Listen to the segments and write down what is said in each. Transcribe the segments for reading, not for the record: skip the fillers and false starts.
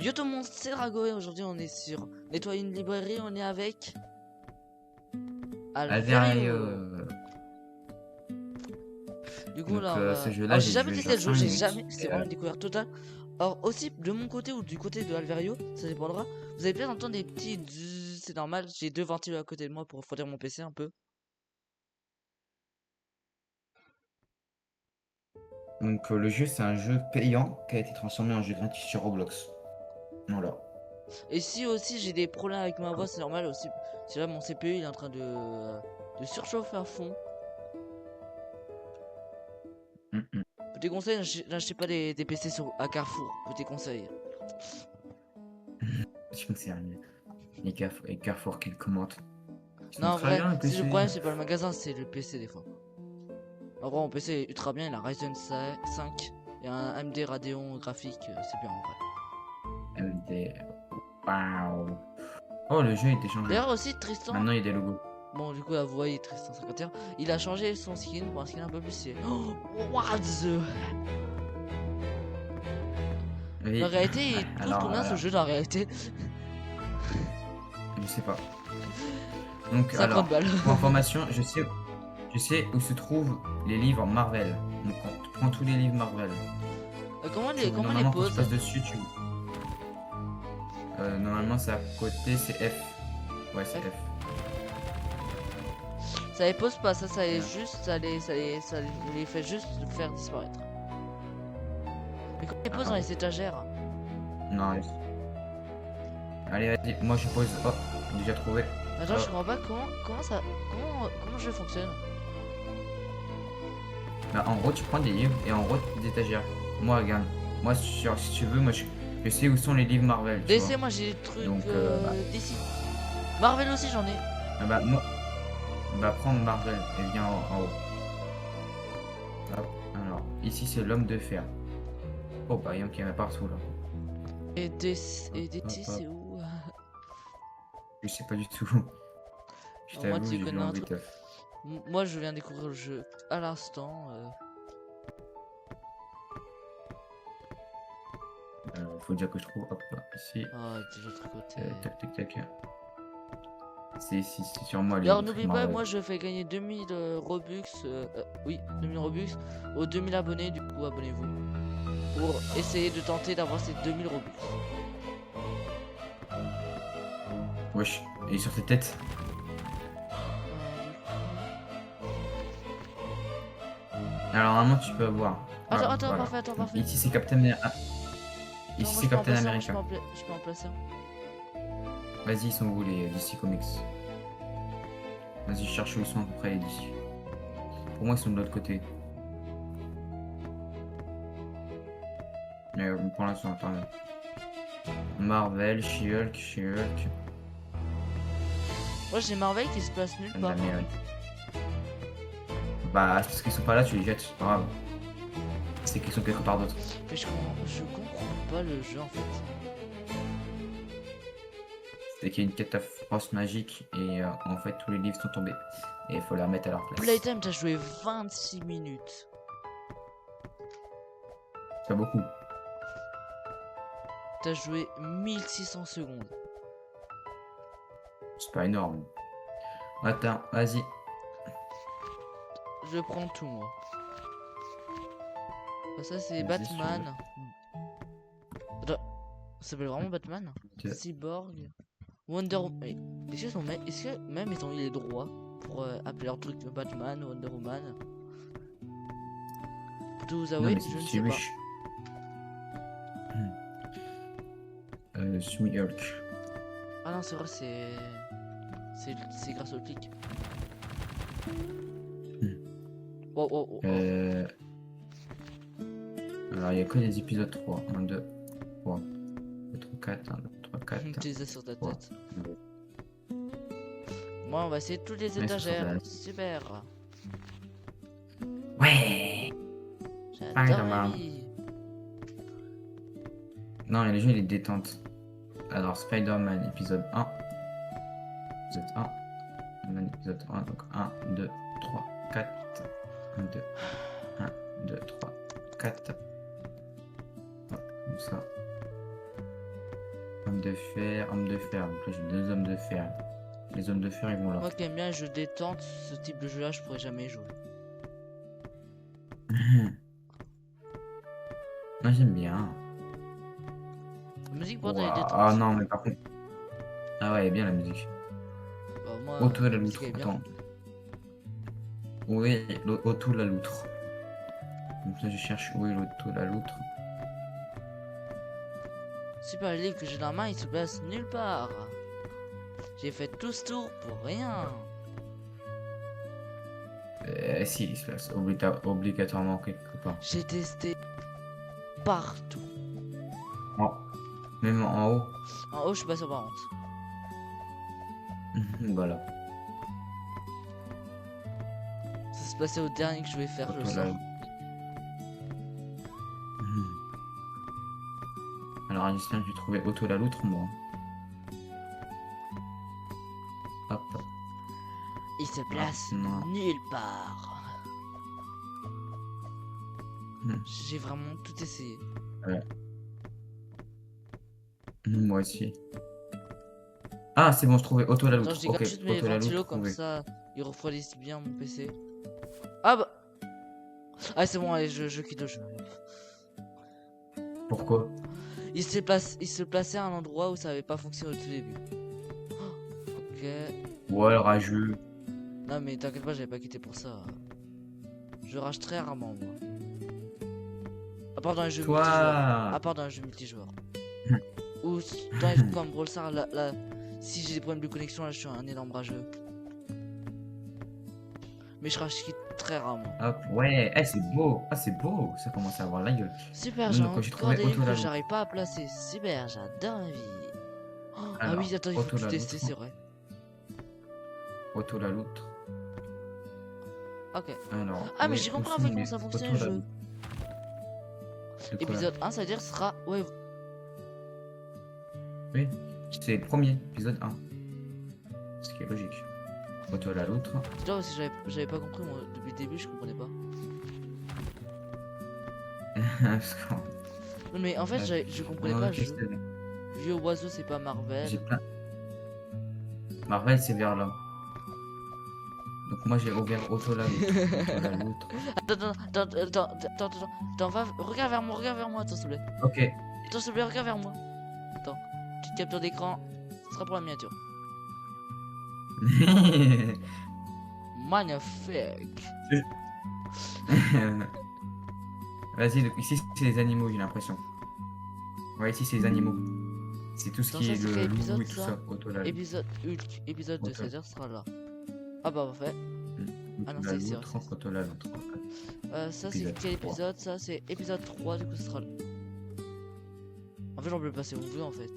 Yo tout le monde, c'est Drago et aujourd'hui on est sur Nettoyer une librairie, on est avec Alverio. Du coup Donc là on ce va... jeu là Alors j'ai j'ai jamais joué testé genre le jeu, 5 j'ai minutes. jamais... C'est vraiment une découverte totale. Alors aussi de mon côté ou du côté de Alverio, ça dépendra. Vous allez peut-être entendre des petits... zzzz, c'est normal, j'ai deux ventilos à côté de moi pour refroidir mon PC un peu. Donc le jeu c'est un jeu payant qui a été transformé en jeu gratuit sur Roblox. Voilà. Et si aussi j'ai des problèmes avec ma voix, c'est normal aussi. C'est là mon CPU il est en train de surchauffer à fond. Mm. Petit conseil, n'achetez pas des PC à Carrefour. Petit conseil. Je pense que c'est les Carrefour qui le commentent. Ils Non, sont en très vrai, bien les si le PC. problème c'est pas le magasin, c'est le PC des fois. En vrai, mon PC est ultra bien, il a Ryzen 5 et un AMD Radeon graphique, c'est bien en vrai. MD. Waouh. Oh le jeu a été changé. D'ailleurs aussi, Tristan, Maintenant il y a des logos. bon du coup là vous voyez Tristan 51, il a changé son skin pour un skin un peu plus stylé. Oh, what the... Oui. La réalité, il coûte Alors combien ce jeu dans la réalité? je sais pas. Donc 50 alors balles. pour information je sais où se trouvent les livres Marvel. Donc on prend tous les livres Marvel. Comment les Normalement quand tu poses? passes dessus tu... normalement c'est à côté, c'est F. Ouais c'est F. Ça les pose pas, ça les Voilà. juste, ça les fait juste faire disparaître. Mais comment les pose dans les étagères? Non, allez, vas-y, moi je pose. Oh, déjà trouvé. Attends, Oh. je comprends pas comment le jeu fonctionne. Bah, en gros, tu prends des livres et en gros, des étagères. Moi, regarde. Moi, si tu veux, moi je sais où sont les livres Marvel. Tu DC, vois. moi j'ai des trucs Donc, DC. Marvel aussi, j'en ai. bah, moi, bah, prends Marvel et viens en haut. Hop, alors, ici c'est l'homme de fer. Oh, bah, il y en a partout là. Et DC, Hop, hop. c'est où? Je sais pas du tout. Je Moi, t'avoue, tu j'ai vu connais en un truc. vite. Moi, je viens découvrir le jeu à l'instant. Faut dire que je trouve. Hop, là, ici. Ah, de l'autre côté. Tac, tac, tac. C'est sur moi les Alors, trucs n'oublie pas, Marvel. moi je fais gagner 2000 Robux. Oui, 2000 Robux aux 2000 abonnés. Du coup, abonnez-vous pour essayer de tenter d'avoir ces 2000 Robux. Wesh, il est sur tes têtes. Alors normalement tu peux avoir. Attends, Voilà. parfait, attends, Donc, parfait. ici c'est Captain America. Attends, Ici moi, c'est je peux en Captain placer un, America. je peux en placer un. Vas-y, ils sont où les DC Comics? Vas-y, cherche où ils sont à peu près les DC. Pour moi ils sont de l'autre côté. Mais pour l'instant, attends. Marvel, She-Hulk. Moi j'ai Marvel qui se place nulle part. D'Amérique. Bah, parce qu'ils sont pas là, tu les jettes, c'est pas grave. C'est qu'ils sont quelque part d'autre. Mais je comprends pas le jeu en fait. C'est qu'il y a une catastrophe magique et en fait tous les livres sont tombés. Et il faut les remettre à leur place. Playtime, t'as joué 26 minutes. C'est pas beaucoup. T'as joué 1600 secondes. C'est pas énorme. Attends, vas-y. Je prends tout moi. Ça c'est Vas-y, Batman. Attends, ça s'appelle vraiment Batman? Tu- Cyborg. Wonder Woman. Est-ce que même ils ont eu les droits pour appeler leur truc Batman, Wonder Woman? Pour tout vous Non, avouer, mais je ne c'est sais pas. riche. She-Hulk. Ah non, c'est vrai, c'est grâce au clic. Oh, oh, oh, oh. Alors, il n'y a que des épisodes 3. 1, 2, 3. 2, 3, 4. 1, 2, 3, 4. Tu les as sur ta 3. tête. Moi, on va essayer toutes les Ouais, étagères. c'est Super. Ouais! J'adore Spider-Man. la vie. Non, les jeux, il est détente. Alors, Spider-Man épisode 1. Épisode 1. Spider-Man épisode 1. Donc 1, 2, 3, 4. 1, 2. 1, 2, 3, 4. Hop, comme ça. de fer, homme de fer. Donc là, j'ai 2 hommes de fer. Les hommes de fer, ils vont là. Moi qui aime bien les jeux détente, ce type de jeu là, je pourrais jamais y jouer. Moi, j'aime bien. La musique pour elle est Ouah, détente. ah non, mais par contre. Ah ouais, elle est bien la musique. Bah, moi, Auto la la musique loutre, elle est bien. attends. Oui, auto la loutre. Donc là, je cherche où est l'auto la loutre. Super, le livre que j'ai dans la main, il se place nulle part. J'ai fait tout ce tour pour rien. Si, il se place obligatoirement quelque part. J'ai testé partout. Oh. Même en haut. En haut, je suis pas sûr par contre. Voilà. Ça se passait au dernier que je vais faire, je Auto sens. la loutre. Alors, j'espère que j'ai trouvé auto la loutre, moi. Hop. Il se place non. nulle part. Hmm. J'ai vraiment tout essayé. Moi aussi. Ah, c'est bon, je trouvais auto la Attends, loutre. je Ok, dégage juste mes auto la ventilos loutre comme trouvée. ça, ils refroidissent bien mon PC. Ah bah. Ah, c'est bon, allez, je quitte le jeu. Pourquoi? Il se plaçait à un endroit où ça avait pas fonctionné au tout début. Ok. Ouais, rageux. Non mais t'inquiète pas, j'avais pas quitté pour ça. Je rage très rarement moi. À part dans les jeux multijoueurs. À Toi. part dans les jeux multijoueurs. Ou dans les trucs comme Brawl Stars, là, si j'ai des problèmes de connexion, là je suis un énorme rageux. Mais je rage très rarement. Hop, ouais, eh, c'est beau. Ah, c'est beau. Ça commence à avoir la gueule. Super, Donc, j'ai quand j'ai encore trouvé des auto livres la que loutre. j'arrive pas à placer. Super, j'adore ma vie. Oh, ah Alors, oui, attends, il faut auto tout la tester, loutre. c'est vrai. Auto la loutre. Ok. Alors, Ah, mais où j'ai où compris en sont fait comment les ça fonctionne auto le la jeu. loutre? De quoi? Épisode 1, ça veut dire ce sera. Ouais, Oui, c'est le premier, épisode 1. Ce qui est logique. Auto la loutre. tu vois, aussi j'avais pas compris moi depuis le début, je comprenais pas. Parce que- Non, mais en fait, Ouais. je comprenais Non, pas le qu'est-ce jeu. que c'est? Vieux oiseau, c'est pas Marvel. J'ai plein. Marvel, c'est vers là. Donc moi j'ai ouvert auto la loutre. Auto la loutre. Attends, regarde vers moi, attends, s'il te plaît. Ok. Attends, s'il te plaît, regarde vers moi. Attends, petite capture d'écran, ce sera pour la miniature. Magnifique. Vas-y, donc ici c'est les animaux, j'ai l'impression. Ouais, ici c'est les animaux. C'est tout ce Attends, qui ça, est c'est le quel loup épisode, et tout ça ça. Auto la loutre. Épisode Hulk, épisode 2, Auto. c'est-à-dire ce sera là. Ah bah parfait. Ah non, La c'est ici, loutre, c'est ici. auto la loutre. Ça c'est Épisode quel 3. épisode? Ça c'est épisode 3, du coup ce sera là. En fait, on peut le passer où on veut en fait.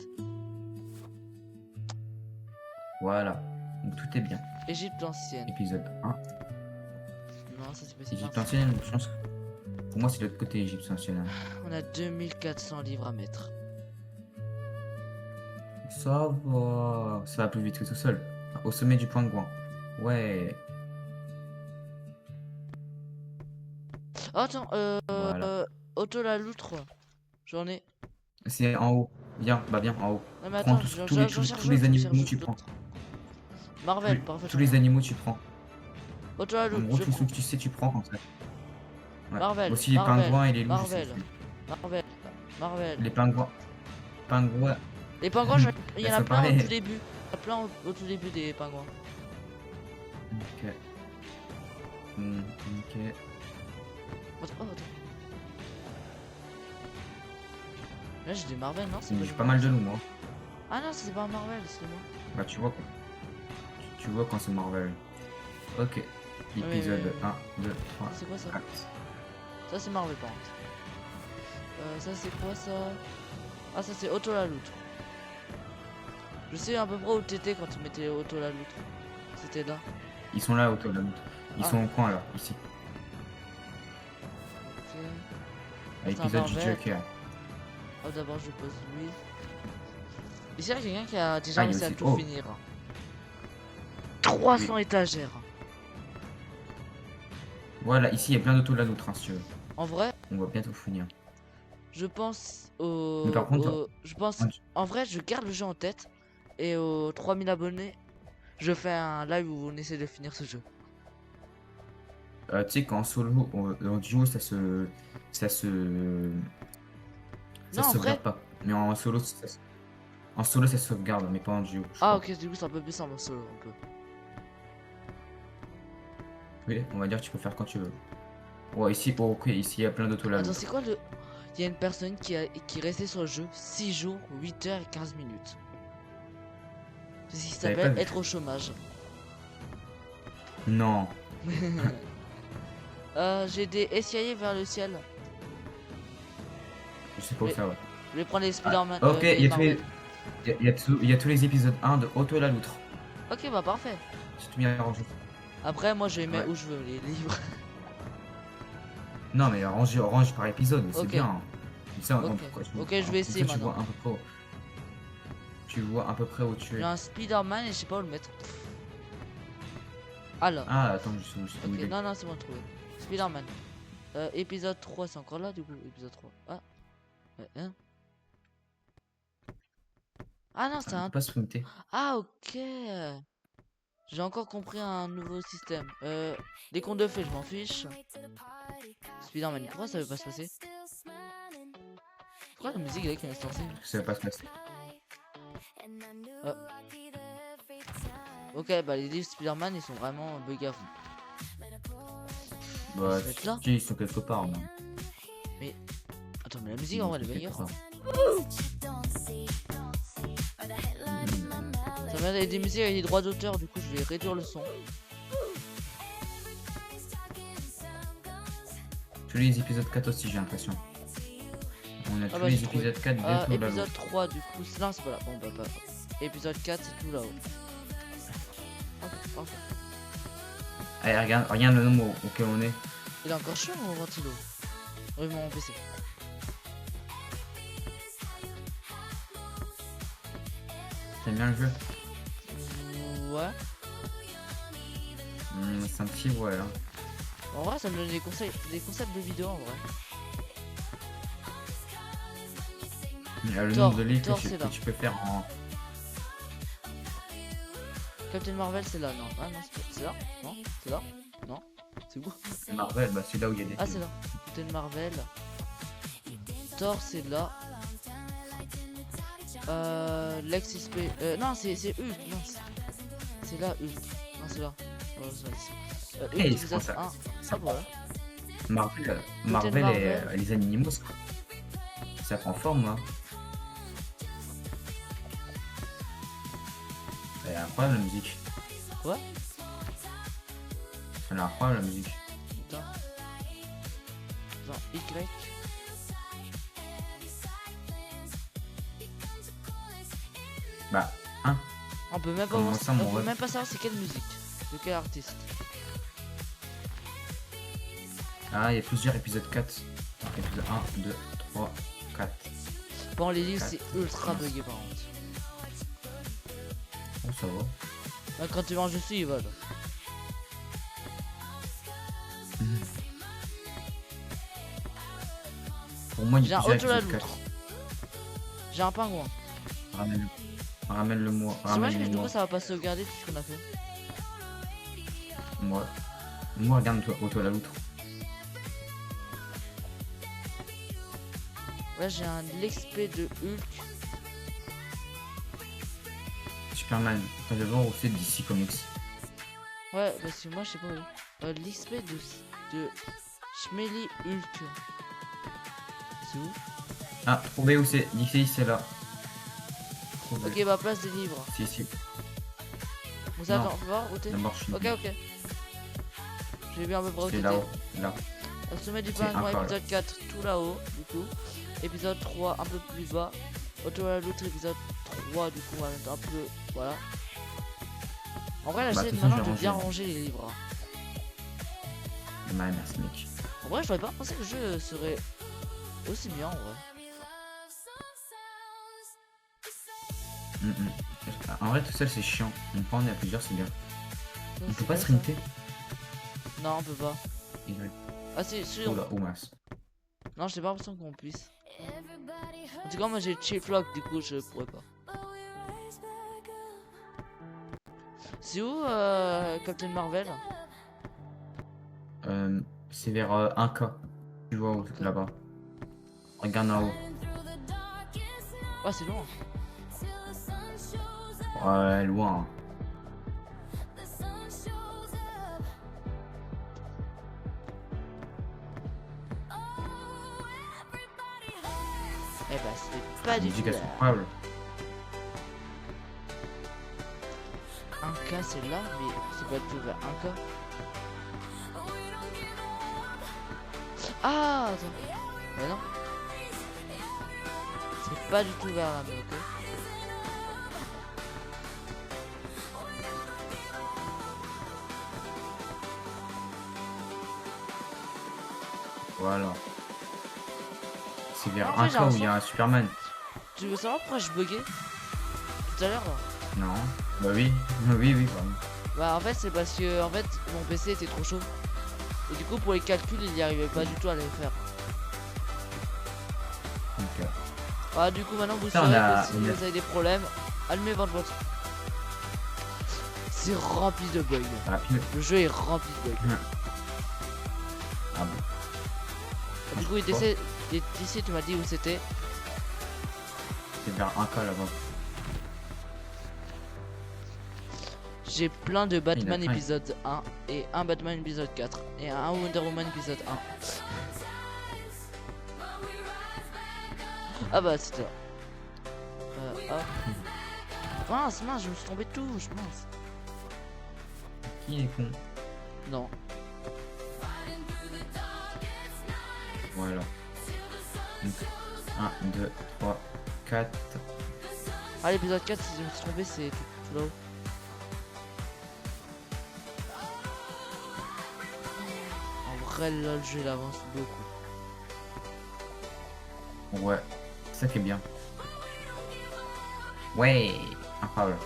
Voilà. Donc tout est bien. Égypte ancienne. Épisode 1. Non, ça c'est pas Égypte ça. ancienne, je pense que pour moi c'est l'autre côté Égypte ancienne. On a 2400 livres à mettre. Ça va plus vite que tout seul. Au sommet du pingouin. Ouais. Oh, attends, Voilà. Auto la loutre. J'en ai. C'est en haut. Viens, bah viens en haut. Non mais Prends attends, tous les j'en animaux, cherche tu prends. Marvel, parfait. Tous les animaux, tu prends. Auto la En loutre, gros, je tous ceux prends. que tu sais, tu prends comme ça. Ouais. Marvel, Aussi les Marvel, pingouins et les loups. je Marvel. sais plus. Marvel, Marvel. Les pingouins. Pingouins. Les pingouins, il y en a Laisse-moi plein au parler. tout début. Il y en a plein au tout début des pingouins. Ok. Ok. Attends. Là j'ai des Marvel, non? C'est J'ai pas mal de loups, moi. Ah non, c'est pas un Marvel, excuse-moi. Bah, tu vois. Tu vois quand c'est Marvel. Ok. Épisode oui. 1, 2, 3, C'est quoi ça? 4. Ça c'est Marvel par contre. Ça c'est quoi ça? Ah, ça c'est Auto la loutre. Je sais à peu près où t'étais quand tu mettais Auto la loutre. C'était là. Ils sont là, autour de la loutre. Ils Ah. sont au coin, là, ici. Ok. À C'est un l'épisode du Marvel. Joker. Oh, d'abord je pose lui. Ici il y a quelqu'un qui a déjà Ah, il y a réussi à aussi- tout oh. finir. 300 étagères. Voilà, ici, il y a plein d'autos de la loutre, hein, si tu veux. En vrai, On va bientôt finir. Je pense au... Mais par contre, je pense... Ouais. En vrai, je garde le jeu en tête. Et aux 3000 abonnés, je fais un live où on essaie de finir ce jeu. tu sais, qu'en solo, en duo, Non, ça se en vrai... sauvegarde pas. Mais en solo, ça se sauvegarde, mais pas en duo, je Ah crois. ok, du coup c'est un peu plus simple en solo, un peu. Oui, on va dire que tu peux faire quand tu veux. Ouais, ici, oh, ok, ici, il y a plein d'auto Attends, c'est quoi le... Il y a une personne qui est restée sur le jeu 6 jours, 8 heures et 15 minutes. C'est ce qui T'avais pas s'appelle vu? être au chômage. Non. J'ai des escaliers vers le ciel. Je sais pas où Mais- ça va. Je vais prendre les Spider-Man, Ok, les Marvel. il y a tous les épisodes 1 de Otto et la loutre. Ok, bah parfait. J'ai tout mis à ranger. Après, moi je les mets Ouais. où je veux, les livres. Non, mais range par épisode, c'est Ok. bien. Comme ça, Ok. Ok, je vais comme essayer ça, tu vois maintenant. à peu près tu vois à peu près où tu J'ai es. un Spider-Man et je sais pas où le mettre. Alors. Ah, attends, je sais où Ok, il est. non, non, c'est bon, trouvé. Spider-Man. Épisode 3, c'est encore là du coup, épisode 3. Ah. Hein. Ah non, c'est On un... peut pas sprinter. Ah ok. J'ai encore compris un nouveau système. Les contes de fées, je m'en fiche. Spider-Man, pourquoi ça veut pas se passer? Pourquoi la musique là qui vient se lancer? Ça va pas se passer. Oh. Ok, bah les livres Spider-Man ils sont vraiment buggés à fond. Bah, Ça va être là. si, ils sont quelque part, non. Attends, mais la musique en vrai elle est Quelque meilleure. part. Ça vient avec des musiques avec des droits d'auteur, du coup je vais réduire le son. Tous les épisodes 4 aussi, j'ai l'impression. On a tous bah, les j'ai trouvé. épisodes 4 d'Otto et la Épisode loutre. 3 du coup. Non, c'est pas là. Bon, bah, pas. Épisode 4, c'est tout là-haut. Ok, parfait. Allez, regarde le nombre auquel on est. Il est encore chaud mon ventilo? Oui, mon PC. T'aimes bien le jeu? Ouais. C'est un petit ouais là. En vrai, ça me donne des concepts de vidéo en vrai. Il y a le Thor, nombre de livres Thor, que c'est là. tu peux faire en. Captain Marvel, c'est là. Non, ah non, c'est là. Non, c'est là. Non, c'est où? Marvel, bah c'est là où il y a des Ah, films. c'est là. Captain Marvel. Thor, c'est là. Lex XP. Non, c'est Hulk. Non, c'est là, Hulk. Non, c'est là. Ouais, c'est là, ici. Hulk, Hey, épisode ça- 1. ça- Ah, voilà. Marvel, Marvel. et les animaux, ça prend forme là. Elle est incroyable la musique. Quoi? Elle est incroyable la musique. Putain. Attends, Y. Bah, hein. On peut même pas, Comment voir, ça, on mon peut ref? même pas savoir c'est quelle musique. De quel artiste. Ah, il y a plusieurs épisodes 4. Épisode 1, 2, 3, 4. Bon, les livres, c'est 4. ultra bugué par contre. Oh, ça va. Là, quand tu manges dessus, il vole. Pour moi, il y J'ai a un plusieurs auto la épisodes loutre. 4. J'ai un pingouin. Ramène-le moi. C'est dommage que du Ramène-le coup moi. ça va pas sauvegarder tout ce qu'on a fait. Moi, regarde-toi, Otto la loutre. Là j'ai un l'XP de Hulk. Superman. T'as de voir où c'est DC Comics. Ouais, parce que moi je sais pas où. L'XP de Schmelly Hulk. C'est où? Ah, trouvez où c'est. DC, c'est là. Trouvez. Ok, bah place des livres. C'est ici. Bon, ça Non. attends, faut voir où t'es. D'abord, je suis. Ok, ok. J'ai vu à peu près où C'est t'étais. là-haut. Là. Au sommet du C'est pingouin, encore là. épisode 4, tout là-haut, du coup. Épisode 3, un peu plus bas. Auto la loutre, épisode 3, du coup, on va mettre un peu. Voilà. En vrai, là, Bah, j'essaie de toute façon, maintenant de j'ai bien rangé. ranger les livres. Ouais, merci, mec. En vrai, j'aurais pas pensé que le jeu serait aussi bien en vrai. En vrai, tout seul, c'est chiant. Donc, quand on est à plusieurs, c'est bien. Ça, On c'est peut pas quoi, ça? sprinter. Non, on peut pas. Désolé. Ah, si, Oh là, oh mince. Non, j'ai pas l'impression qu'on puisse. En tout cas, moi j'ai Cheap Lock, du coup je pourrais pas. C'est où Captain Marvel? C'est vers 1K. Tu vois où, là-bas. Regarde en haut. Ah, c'est loin. Ouais, loin. Hein. Eh bah, c'est pas du tout. Éducation probable. Un K c'est là, mais c'est pas du tout vers un K. Ah, attends. Mais non. C'est pas du tout vers là, mais ok. Voilà. C'est vers En fait, j'ai 1K un où il y a un Superman. Tu veux savoir pourquoi je buguais tout à l'heure là? Non. Bah oui. Oui, oui, pardon. Bah en fait c'est parce que en fait mon PC était trop chaud. Et du coup pour les calculs il n'y arrivait pas du tout à les faire. Donc, Ah du coup maintenant vous ça, savez on a- que si on a- vous avez des problèmes, allumez votre box. C'est rempli de bugs. rapide. Le jeu est rempli de bugs. Ah bon. Du coup d'ici tu m'as dit où c'était. C'est vers 1K là-bas. J'ai plein de Batman Il a faim. épisode 1 et un Batman épisode 4 et un Wonder Woman épisode 1. Ah bah c'était là. Hop. Mince, je me suis tombé de touche, mince. Qui est con? Non. Voilà. Donc, 1, 2, 3, 4. Ah l'épisode 4 si je me suis trompé c'est tout là-haut. En vrai là le jeu il avance beaucoup. Ouais. C'est ça qui est bien. Ouais. Incroyable.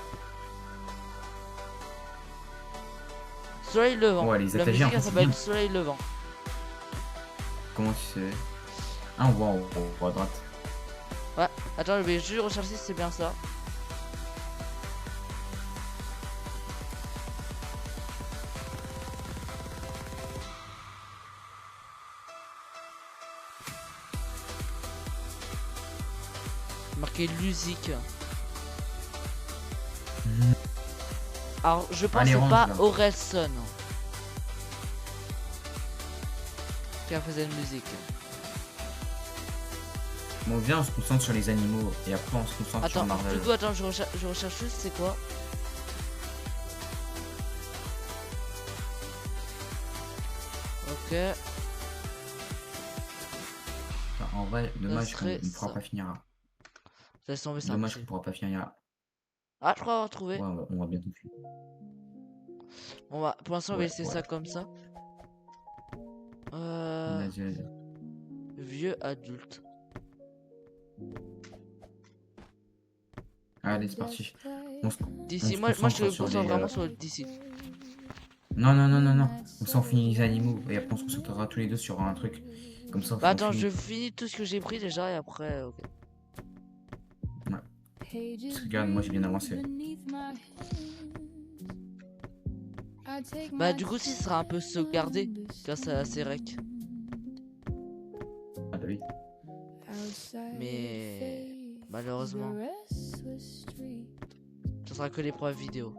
Soleil levant. Ouais, les La étagères, musique en fait, elle c'est s'appelle bien. Soleil levant. Comment tu sais? Ah, on voit en haut à droite. Ouais, attends je vais juste rechercher si c'est bien ça. Marqué musique. Alors je pense que Allez, c'est range, pas là. Orelson qui a fait cette musique. Bon, viens, on se concentre sur les animaux et après on se concentre sur Attends, Marvel. du coup attends je recherche juste c'est quoi. Ok. Enfin, en vrai, dommage qu'on serait ne pourra ça. pas finir. Laisse tomber ça. Dommage qu'on pourra pas finir. Ah je crois avoir trouvé. Ouais, on va bientôt finir. On va, pour l'instant on va Ouais, laisser ouais. ça comme ça. Vas-y, vas-y. Vieux adulte. Allez, c'est parti. D'ici, se moi je concentre te sur concentre les, vraiment sur le d'ici. Non, non, non, non, non. Comme ça, on finit les animaux et après on se concentrera tous les deux sur un truc. Comme ça, Bah on attends, finit. je finis tout ce que j'ai pris déjà et après, ok. Parce que, regarde, moi j'ai bien avancé. Bah du coup, si ce sera un peu sauvegardé grâce à ces recs. Ah bah oui. Mais malheureusement, ce sera que les preuves vidéo.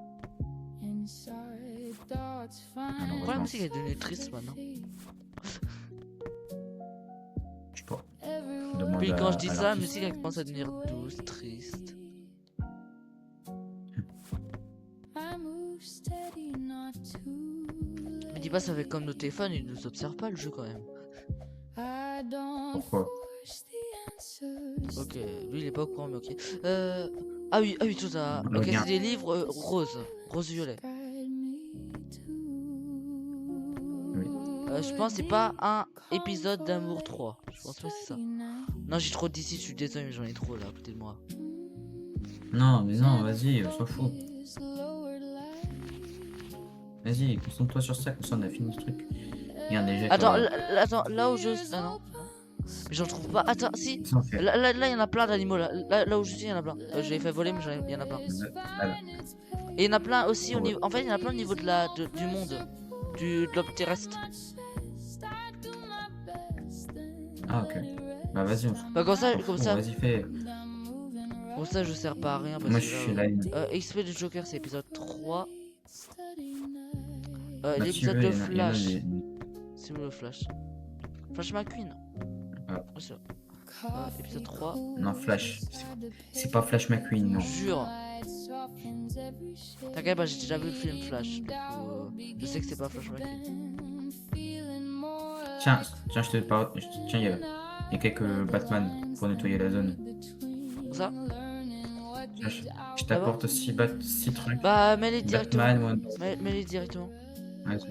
Pourquoi la musique est devenue triste maintenant? Je sais pas. Je demande Puis quand je dis à ça, la l'artiste. musique elle commence à devenir douce, triste. Me dis pas ça fait comme nos téléphones, ils nous observent pas le jeu quand même. Pourquoi? Ok, lui il est pas au courant mais ok. Ah oui, tout ça. Ok, Regarde. c'est des livres rose-violet. Oui. Je pense que c'est pas un épisode d'Amour 3. Je pense pas que c'est ça. Non, j'ai trop d'ici, je suis désolé mais j'en ai trop là à côté de moi. Non, mais non, vas-y, on s'en fout. Vas-y, concentre-toi sur ça, comme ça on a fini ce truc. Regarde déjà. Attends, attends, là où je... Ah non. Mais j'en trouve pas. Attends, si. Ça, on fait. Là, il y en a plein d'animaux. Là où je suis, il y en a plein. Je l'ai fait voler, mais il y en a plein. Voilà. Et il y en a plein aussi au Ouais. niveau. En fait, il y en a plein au niveau du monde. Du globe terrestre. Ah, ok. Bah, vas-y, Bah, comme ça, s'en fout, vas-y, fais. je sers pas à rien. Parce Moi, que je là, suis là. XP du Joker, c'est épisode 3. Bah, si tu L'épisode veux, de il y en a Flash. des. C'est où le Flash? Flash McQueen. Ah. Oh, c'est- épisode 3. Non, Flash. C'est pas Flash McQueen, non. Jure. T'inquiète pas, j'ai déjà vu le film Flash. Donc, je sais que c'est pas Flash McQueen. Tiens, je te parle. Tiens, il y a quelques Batman pour nettoyer la zone. Ça? Tiens, je t'apporte aussi 6 trucs. Bah, mets-les directement. Batman, Wonder. Mets-les directement. Vas-y.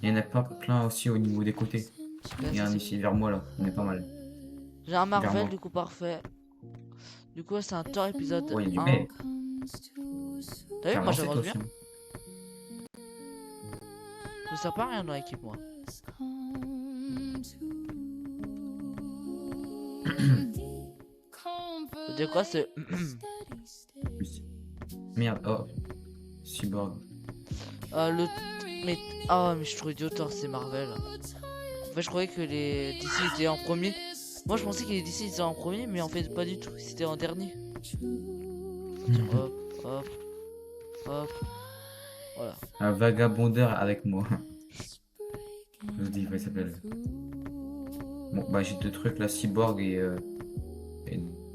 Il y en a plein aussi au niveau des côtés. Super, Il y en a ça, un c'est- ici vers moi là, on est pas mal. J'ai un Marvel, Clairement. du coup, parfait. Du coup, c'est un Thor épisode Ouais, il y a 1. du hey, T'as vu, t'as moi avancé, j'avance toi bien. aussi, hein. Je sers pas à rien dans l'équipe, moi. Faut dire quoi, c'est. Merde, oh. Cyborg. Le. Mais. Ah, mais je suis trop idiot, Thor, c'est Marvel. En fait, je croyais que les DC étaient en premier. Moi, je pensais que les DC étaient en premier, mais en fait, pas du tout. C'était en dernier. Hop, hop, hop. Voilà. Un vagabondeur avec moi. Je vous dis, comment il s'appelle. Bon, bah j'ai 2 trucs là, Cyborg et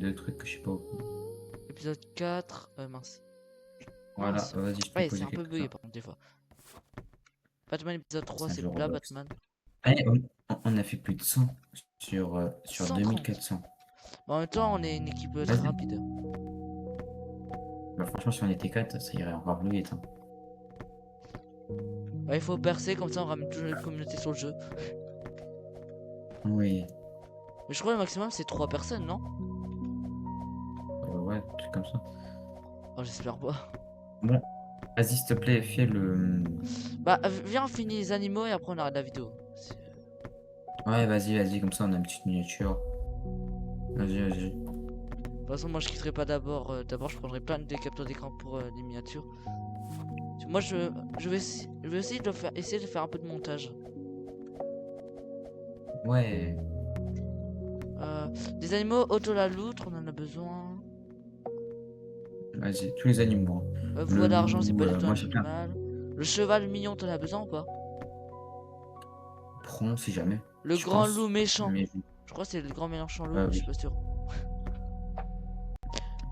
2 trucs que je sais pas où. Épisode 4. Mince. Voilà, Mince. vas-y, je peux Ouais, poser c'est un peu quelque bugué chose. par contre, des fois. Batman épisode 3, C'est un c'est jeu là, Roblox. Batman. Allez, on a fait plus de 100 sur 130. 2400. En même temps, on est une équipe très Vas-y. rapide. Bah franchement, si on était 4, ça irait encore plus vite. Hein. Ouais, il faut percer, comme ça on ramène toujours une communauté sur le jeu. Oui, Mais je crois que le maximum c'est 3 personnes, non? ouais, un truc comme ça. Oh, j'espère pas. Bon, vas-y, s'il te plaît, fais le. Bah, viens, on finit les animaux et après on arrête la vidéo. Ouais, vas-y, comme ça on a une petite miniature. Vas-y. De toute façon, moi je quitterai pas d'abord. D'abord, je prendrai plein de captures d'écran pour les miniatures. Moi, je vais essayer de faire un peu de montage. Ouais, Des animaux, Otto la loutre, on en a besoin. vas-y, tous les animaux. Hein. Voix d'argent, c'est pas loup, du tout moi, un j'ai plein. animal. Le cheval mignon, t'en as besoin ou pas? Prends si jamais. Le Je grand pense, loup méchant. mais- Je crois que c'est le grand mélenchon loup, Ah je suis oui. pas sûr.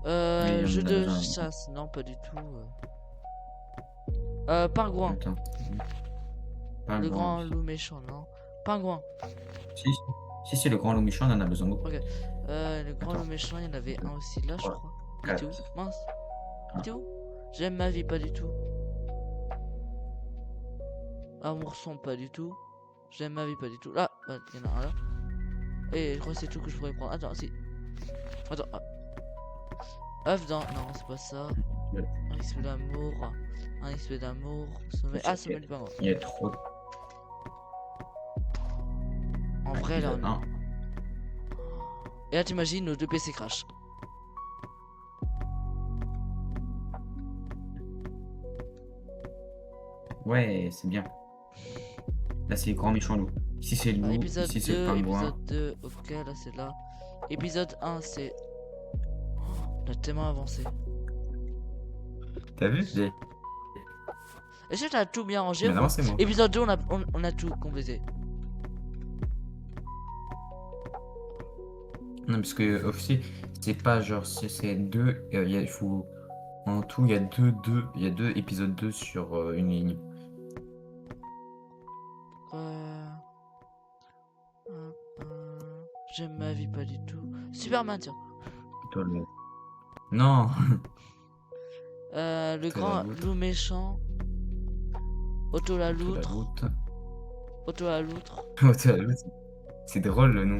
Oui, Jeu on a de besoin. chasse, non pas du tout. Pingouin, Attends. Pas le un grand loup méchant, non. Pingouin, Si, le grand loup méchant, on en a besoin beaucoup. le grand Attends. loup méchant, il y en avait un aussi là, je Ouais. crois. Il était où? Mince. Il était où? J'aime ma vie, pas du tout. Amour son, pas du tout. J'aime ma vie, pas du tout. Là, il y en a un là. Et je crois que c'est tout que je pourrais prendre. Attends, si. Attends. œuf dans. Non, c'est pas ça. Ouais. Un XP d'amour. Un XP d'amour. Sommet. Ah, sommet du pingouin. Il y a trop. En vrai, là, on... Un. Et là, t'imagines, nos deux PC crash. Ouais, c'est bien. Là, c'est le grand méchant loup. Ici, c'est le loup. Épisode Ici, c'est le 2, pingouin. épisode 2. Ok, là, c'est là. Épisode 1, c'est. Oh, on a tellement avancé. T'as vu? Est-ce que t'as tout bien rangé? Mais non, c'est moi. Épisode 2, on a tout complété. Non, parce que aussi, c'est pas genre, c'est 2. Il faut. En tout, il y a deux épisodes 2 sur une ligne. J'aime ma vie, pas du tout. Superman, tiens. Toi, non! Le Otto grand la loutre. loup méchant. Otto la Otto la loutre. loutre. Otto la loutre. Otto la loutre. C'est drôle le nom.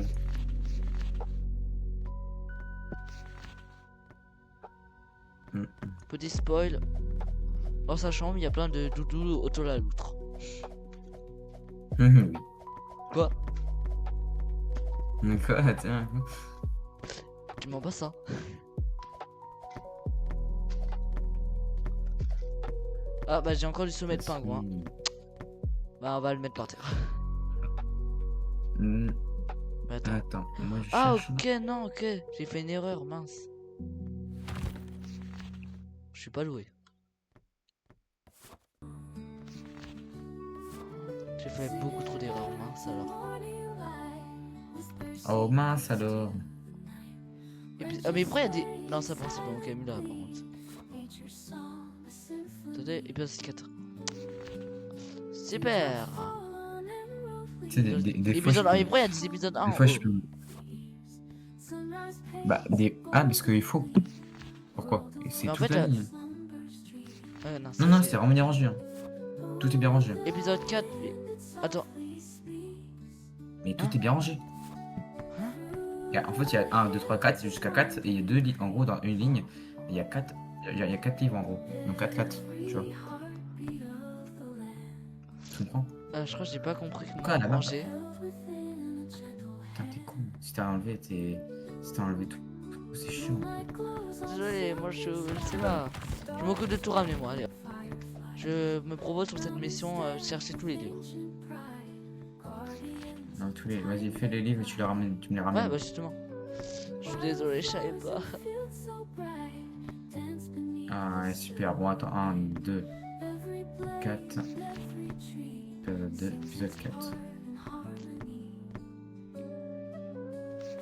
Petit spoil. Dans sa chambre, il y a plein de doudous Otto la loutre. Oui. Quoi? Mais quoi, tiens. Tu m'en passes ça. Ah bah j'ai encore du sommet de pingouin. Bah on va le mettre par terre. Hmm, Mais attends. Attends, moi je Ah cherche. ok, non, ok. J'ai fait une erreur, mince. Je suis pas doué. J'ai fait beaucoup trop d'erreurs, mince alors. Oh mince alors. Et puis, ah mais après il y a des... Non ça passe, c'est pas mon Camilla par contre. Attendez, épisode 4. Super. Tu sais, des fois je Épisode... Ah mais peux. après il y a des épisodes 1 Des en fois je haut. peux. Bah, des. Ah, parce qu'il faut. Pourquoi? C'est Mais en toute fait, la ligne. non, Non, ça non, c'est... c'est vraiment bien rangé. Hein. Tout est bien rangé. Épisode 4... Attends. Mais tout Hein? est bien rangé. Hein? En fait, il y a 1, 2, 3, 4 jusqu'à 4. Et il y a deux lignes. En gros, dans une ligne, il y a 4. Il y a 4 livres en gros. Donc 4, 4. Tu vois. Tu comprends? Je crois que j'ai pas compris Quoi, comment là-bas? ranger. Putain, t'es con. Si t'as enlevé, si t'as enlevé tout, c'est chiant. Désolé, moi je sais pas. Je m'occupe de tout ramener moi, allez. Je me propose sur cette mission chercher tous les livres. Non, vas-y, fais les livres et tu les ramènes. Tu me les ramènes. Ouais, bah justement. Je suis désolé, je savais pas. Ah, ouais, super. Bon, attends. 1, 2, 4. Épisode 2, épisode 4.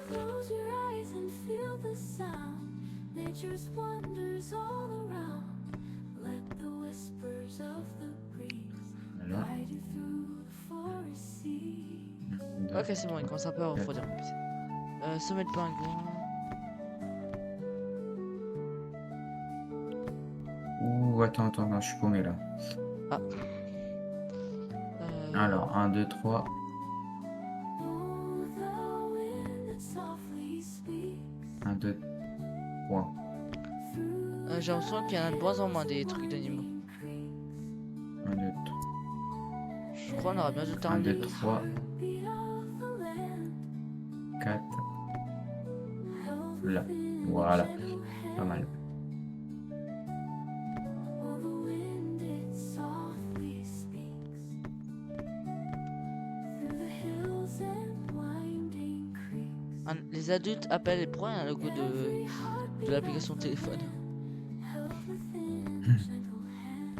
Close your eyes and feel the sound. Nature's wonders all around. Let the whispers of the breeze Voilà. guide you through the forest sea. 1, 2. Ok, c'est bon, il commence un peu à refroidir mon PC. Sommet de pingouin. Ouh, attends, non, je suis paumé là. Alors, 1, 2, 3. Oh, the wind that softly speaks 1, 2, 3. through j'ai l'impression qu'il y en a de moins en moins des trucs d'animaux. 1, 2, Je crois qu'on aura bientôt 1, terminé. 2, parce 3, the beat of the land. 4. Held Là. within a Voilà. gentle Pas mal. Oh, the wind it softly speaks through the hills and winding creeks. Les adultes appellent et pourquoi il y a un logo de l'application de téléphone. Held within a gentle hand.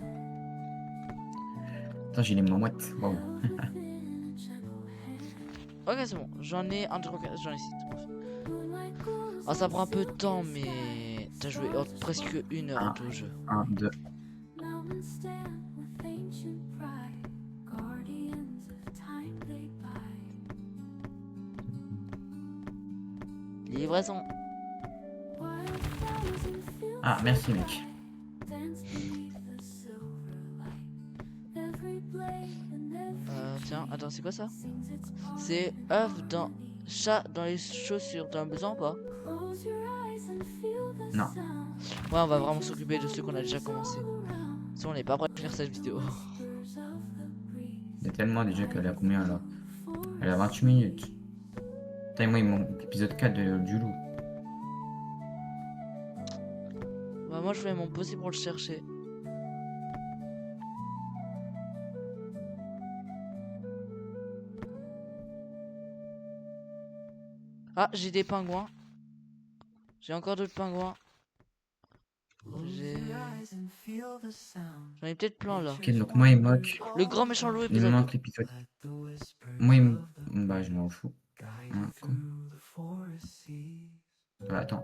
Attends, j'ai les mains moites. Waouh. Within a gentle hand. Ok, c'est bon. J'en ai 1, 2, 3, 4. J'en ai 6. Moonlight glows Ah, ça prend un peu de temps, mais t'as joué presque 1 heure au jeu. 1, 2. mountains stand with ancient pride, guardians of time laid by. Livraison. Wildflowers in fields Ah, merci mec. dance beneath the silver light. Every blade and every Tiens, attends, c'est quoi ça? sings its C'est œuf dans... Chat dans les chaussures. T'en as besoin ou pas? Close your eyes and feel the Non. sound. Ouais, on va vraiment s'occuper de ceux qu'on a déjà commencé. Around Si on n'est pas prêt de finir cette vidéo. whispers of the breeze. Il y a tellement déjà qu'elle a combien là? Elle a 28 minutes. Putain, moi il manque l'épisode 4 du loup. Bah, moi, je fais mon possible pour le chercher. Ah, j'ai des pingouins. J'ai encore d'autres pingouins. J'en ai peut-être plein là. Ok, donc moi il manque. Le grand méchant loup Il me épisode manque l'épisode. Moi il me. Bah, je m'en fous. Hein, quoi. Attends.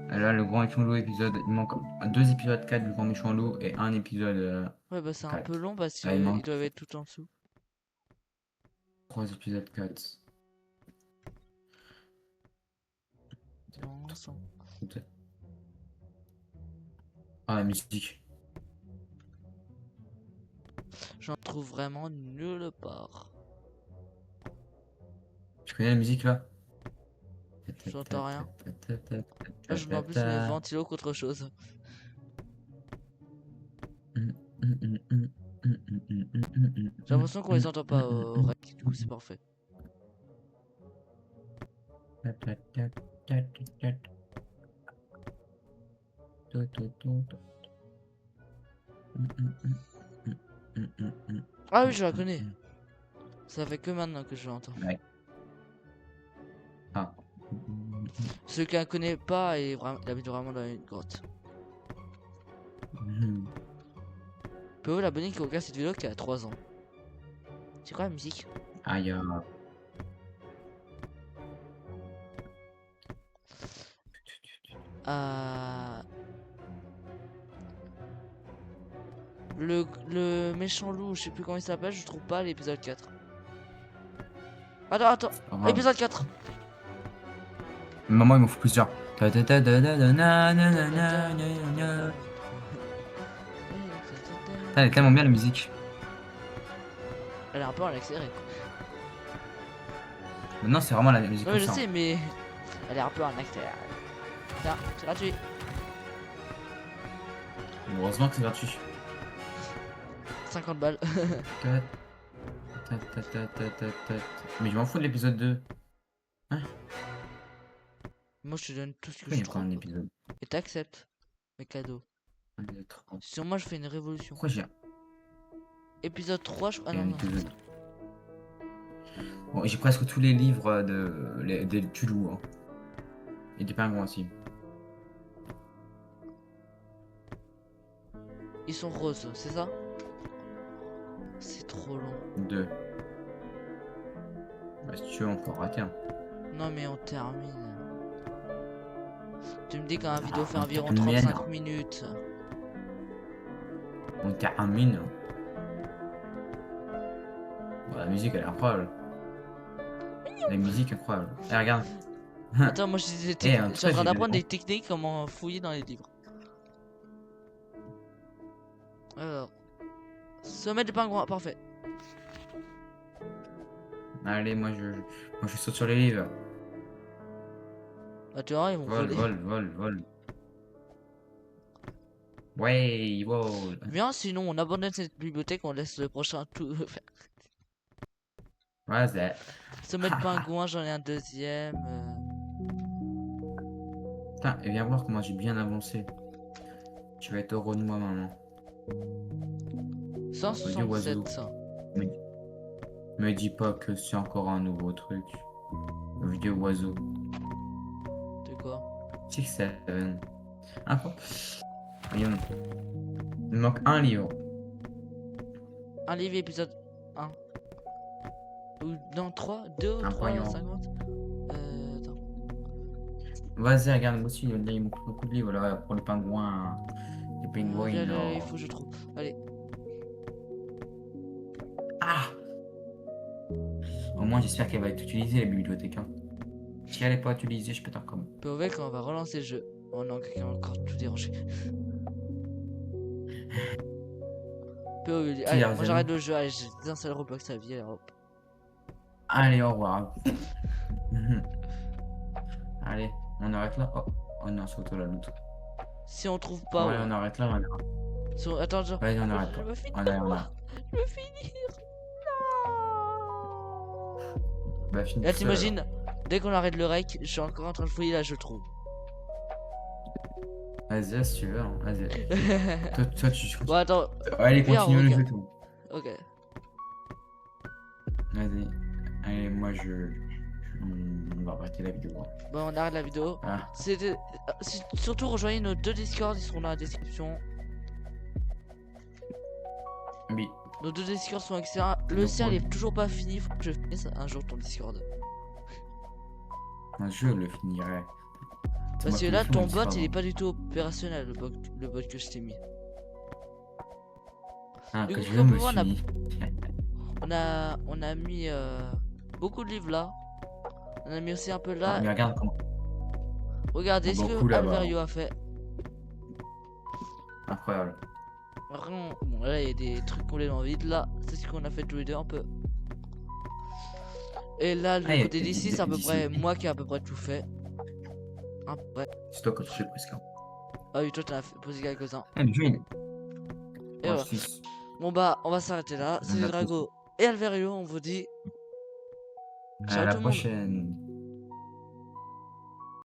Là, le grand méchant loup épisode. Il manque 2 épisodes 4 du grand méchant loup et un épisode. 2. Ouais, bah c'est un peu long parce Ah, il qu'ils manque. doivent être tout en dessous. 3 épisodes 4. Ah, la musique. J'en trouve vraiment nulle part. Tu connais la musique là? J'entends rien. Là, je mets en plus mes ventilos qu'autre chose. J'ai l'impression qu'on les entend pas au rec, du coup c'est parfait. Ah oui, je la connais. Ça fait que maintenant que je l'entends. Ouais. Ah. Ceux qui la connaissent pas, il habite vraiment dans une grotte. Pouvez-vous l'abonner qui regarde cette vidéo qui a 3 ans. C'est quoi la musique? Aïe. Euh... Le méchant loup, je sais plus comment il s'appelle, je trouve pas l'épisode 4. Attends, Pas grave. épisode 4. Maman, il m'en faut plusieurs. Elle est tellement bien la musique. Elle est un peu en accéléré. Maintenant, c'est vraiment la musique Ouais, comme je ça. sais, mais elle est un peu en accéléré. Tiens, c'est gratuit. Heureusement que c'est gratuit. 50 balles. Mais je m'en fous de l'épisode 2. Moi, je te donne tout ce que Pourquoi il je y a pas trouve. un épisode Et t'acceptes mes cadeaux. 1, 2, 3. Sur moi, je fais une révolution. Pourquoi j'ai Épisode 3, je... Ah il y a non, un non. épisode Bon, j'ai presque tous les livres du loup. Hein. Et des pingouins aussi. Ils sont roses, c'est ça? C'est trop long. 2. Bah, si tu veux, on peut rater. Hein. Non, mais on termine. Tu me dis qu'un vidéo fait on environ termine. 35 minutes. On termine. Bon, la musique, elle est incroyable. La musique, incroyable. Eh, regarde. Attends, moi je suis un je suis en truc, train j'ai d'apprendre des- des techniques, comment fouiller dans les livres. Alors, sommet du pingouin, parfait. Allez, moi je saute sur les livres. Bah tu vois, ils vont voler. Vol. Ouais, wow. Bien, sinon on abandonne cette bibliothèque, on laisse le prochain tout faire. Vas-y. Sommet de pingouin, j'en ai un deuxième. Putain, et viens voir comment j'ai bien avancé. Tu vas être heureux de moi, maman. 167. Ça. Me dis pas que c'est encore un nouveau truc. Le vieux oiseau. De quoi? 6-7. Encore. Voyons. Il me manque un livre. Un livre épisode 1. Ou non, 3, 2 ou Un 3, voyant. 50. Attends. Vas-y, regarde, moi aussi, il me manque beaucoup de livres là, pour les pingouins. Les pingouins, Allez, non. il faut que je trouve. Allez. Ah! Au moins, j'espère qu'elle va être utilisée, la bibliothèque. Hein. Si elle n'est pas utilisée, je pète un câble. POV quand on va relancer le jeu. Oh non, quelqu'un a encore tout dérangé. POV, Qui allez, a moi raison j'arrête le jeu, allez, j'ai désinstallé Roblox à vie, allez, hop. Allez, au revoir. Allez, on arrête là. Oh non, c'est auto la loot. Si on trouve pas. Ouais, on arrête là. Attends, genre. Vas-y, on arrête Je là. veux finir. Allez, on arrête. Je veux finir. Bah, finis Là, tout seul, t'imagines, dès qu'on arrête le rec, je suis encore en train de fouiller là, je trouve. alors. Vas-y, si tu veux. Hein. Vas-y. toi, tu. Bon, attends, Allez, viens, continue le regarde. jeu, tout. ok. Vas-y. Allez, moi, on va arrêter la vidéo. Hein. Bon, on arrête la vidéo. Ah. C'était. Surtout, rejoignez nos 2 Discord, ils seront dans la description. Oui. Nos 2 Discord sont excellents. Le Donc, sien, il ouais. est toujours pas fini, faut que je finisse un jour ton Discord. Je le finirai. C'est Parce moi que qui là, le fais, ton mon bot, Discord, il est hein. pas du tout opérationnel, le bot que je t'ai mis. Ah, Du que coup, je comme me on a- suis. On a mis beaucoup de livres là. On a mis aussi un peu Ah, là. mais regarde comment. Regardez ce beaucoup que là-bas. Alverio a fait. Incroyable. Vraiment, bon là il y a des trucs complètement vides là. C'est ce qu'on a fait tous les deux un peu. Et là, le Ah, il y a côté des- d'ici, des- c'est à peu d'ici. près moi qui ai à peu près tout fait. À peu près. C'est toi que tu fais presque. Hein. Ah oui, toi t'en as posé quelques-uns. Ah, le jeu, il est. Et Oh, voilà. 6. Bon bah, on va s'arrêter là. On C'est a Drago et Alverio, on vous dit. À Ciao la tout le monde. prochaine.